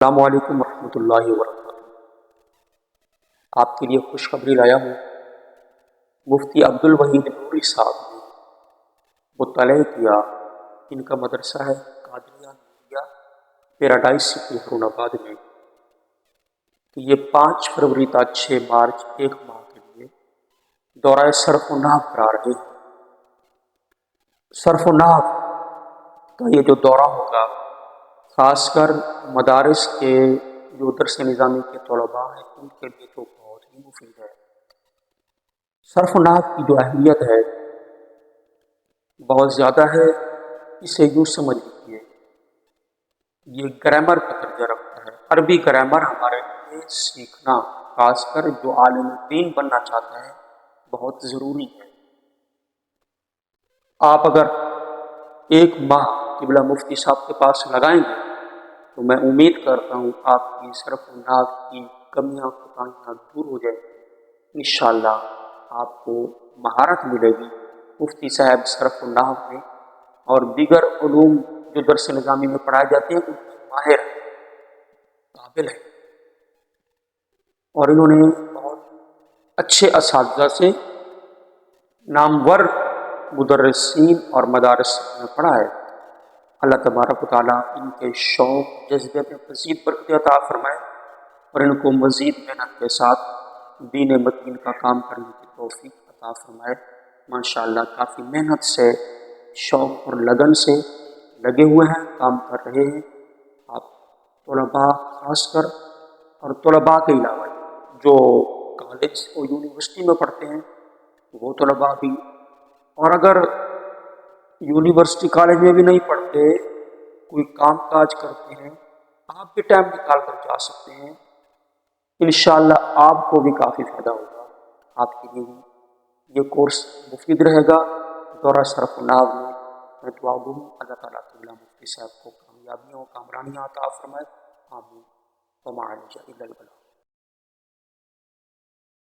السلام علیکم ورحمۃ اللہ وبرکاتہ۔ آپ کے لیے خوشخبری لایا ہوں۔ مفتی عبد الوحید نوری صاحب نے مطلع کیا، ان کا مدرسہ ہے قادریہ نوریہ پیراڈائز سٹی ہارون آباد میں، کہ یہ 5 فروری تا 6 مارچ ایک ماہ کے لیے دورہ صرف و نحو کرا رہے ہیں۔ صرف و نحو کا یہ جو دورہ ہوگا، خاص کر مدارس کے جو درس نظامی کے طلباء ہیں ان کے لیے تو بہت ہی مفید ہے۔ صرف و نحو کی جو اہمیت ہے بہت زیادہ ہے۔ اسے یوں سمجھ لیجیے، یہ گرامر کا درجہ رکھتا ہے۔ عربی گرامر ہمارے لیے سیکھنا، خاص کر جو عالم دین بننا چاہتا ہے، بہت ضروری ہے۔ آپ اگر ایک ماہ قبلہ مفتی صاحب کے پاس لگائیں گے تو میں امید کرتا ہوں آپ کی صرف و نحو کی کمیاں کوتاہیاں دور ہو جائیں گی۔ انشاءاللہ آپ کو مہارت ملے گی۔ مفتی صاحب صرف و نحو میں اور دیگر علوم جو درس نظامی میں پڑھائے جاتے ہیں ان میں ماہر ہیں، قابل ہیں، اور انہوں نے بہت اچھے اساتذہ سے نامور مدرسین اور مدارس میں پڑھا ہے۔ اللہ تبارک و تعالیٰ ان کے شوق جذبے میں مزید برکت عطا فرمائے اور ان کو مزید محنت کے ساتھ دین متین کا کام کرنے کی توفیق عطا فرمائے۔ ماشاءاللہ کافی محنت سے، شوق اور لگن سے لگے ہوئے ہیں، کام کر رہے ہیں۔ آپ طلباء خاص کر، اور طلباء کے علاوہ جو کالج اور یونیورسٹی میں پڑھتے ہیں وہ طلباء بھی، اور اگر یونیورسٹی کالج میں بھی نہیں پڑھتے، کوئی کام کاج کرتے ہیں، آپ بھی ٹائم نکال کر جا سکتے ہیں۔ انشاءاللہ آپ کو بھی کافی فائدہ ہوگا، آپ کے لیے بھی یہ کورس مفید رہے گا۔ دورہ صرف و نحو میں دعا گو ہوں، اللہ تعالیٰ قبلہ مفتی صاحب کو کامیابیوں کامرانیاں عطا فرمائے، آمین۔ وما علینا الا البلاغ۔